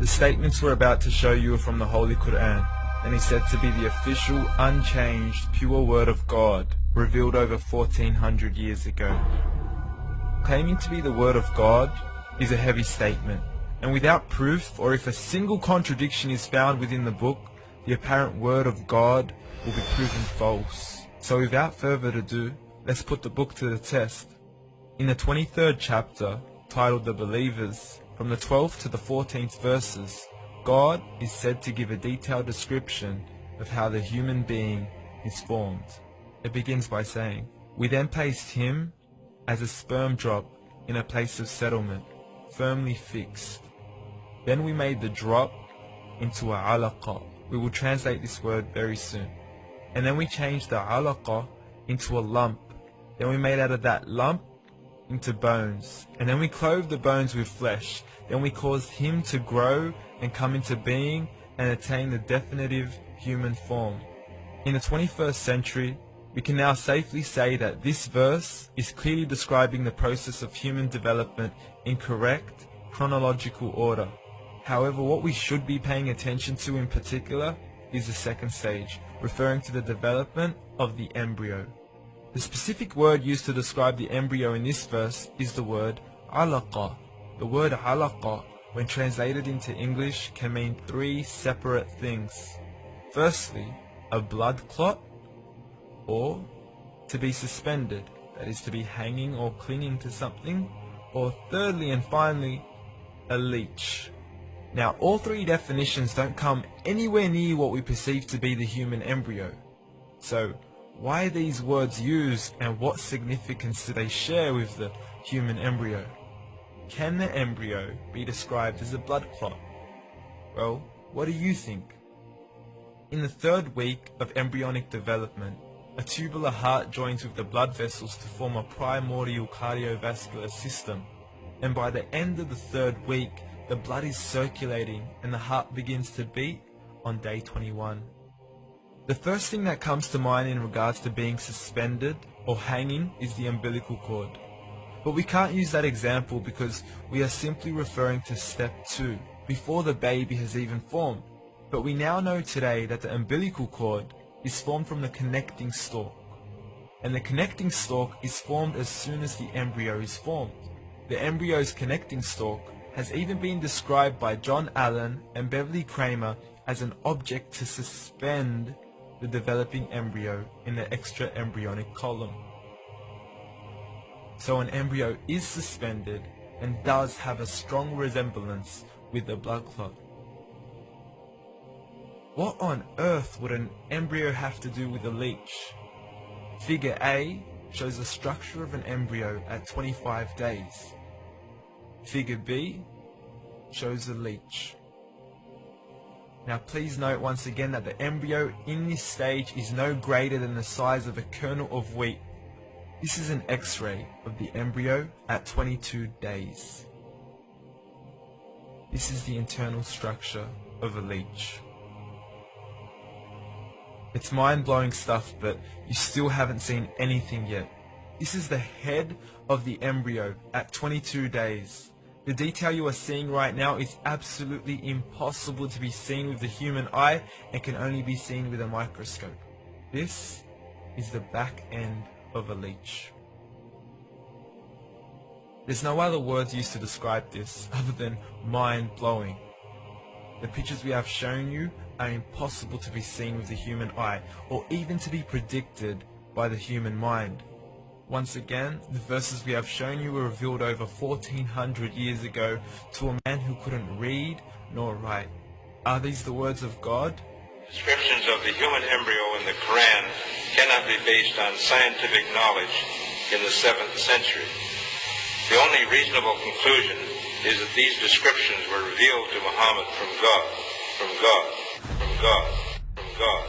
The statements we're about to show you are from the Holy Quran, and is said to be the official, unchanged, pure word of God, revealed over 1400 years ago. Claiming to be the word of God is a heavy statement, and without proof, or if a single contradiction is found within the book, the apparent word of God will be proven false. So without further ado, let's put the book to the test. In the 23rd chapter, titled The Believers, from the 12th to the 14th verses, God is said to give a detailed description of how the human being is formed. It begins by saying, "We then placed him as a sperm drop in a place of settlement, firmly fixed. Then we made the drop into a alaqa." We will translate this word very soon. "And then we changed the alaqa into a lump. Then we made out of that lump into bones. And then we clothed the bones with flesh. Then we caused him to grow and come into being and attain the definitive human form." In the 21st century, we can now safely say that this verse is clearly describing the process of human development in correct chronological order. However, what we should be paying attention to in particular is the second stage, referring to the development of the embryo. The specific word used to describe the embryo in this verse is the word alaqa. The word alaqa, when translated into English, can mean three separate things. Firstly, a blood clot, or to be suspended, that is to be hanging or clinging to something, or thirdly and finally, a leech. Now, all three definitions don't come anywhere near what we perceive to be the human embryo. So, why are these words used, and what significance do they share with the human embryo? Can the embryo be described as a blood clot? Well, what do you think? In the 3rd week of embryonic development, a tubular heart joins with the blood vessels to form a primordial cardiovascular system, and by the end of the 3rd week, the blood is circulating and the heart begins to beat on day 21. The first thing that comes to mind in regards to being suspended or hanging is the umbilical cord. But we can't use that example because we are simply referring to step 2, before the baby has even formed. But we now know today that the umbilical cord is formed from the connecting stalk. And the connecting stalk is formed as soon as the embryo is formed. The embryo's connecting stalk has even been described by John Allen and Beverly Kramer as an object to suspend the developing embryo in the extra-embryonic column. So an embryo is suspended and does have a strong resemblance with the blood clot. What on earth would an embryo have to do with a leech? Figure A shows the structure of an embryo at 25 days. Figure B shows a leech. Now please note once again that the embryo in this stage is no greater than the size of a kernel of wheat. This is an X-ray of the embryo at 22 days. This is the internal structure of a leech. It's mind-blowing stuff, but you still haven't seen anything yet. This is the head of the embryo at 22 days. The detail you are seeing right now is absolutely impossible to be seen with the human eye and can only be seen with a microscope. This is the back end of a leech. There's no other words used to describe this other than mind-blowing. The pictures we have shown you are impossible to be seen with the human eye or even to be predicted by the human mind. Once again, the verses we have shown you were revealed over 1400 years ago to a man who couldn't read nor write. Are these the words of God? Descriptions of the human embryo in the Quran cannot be based on scientific knowledge in the 7th century. The only reasonable conclusion is that these descriptions were revealed to Muhammad from God, from God, from God, from God.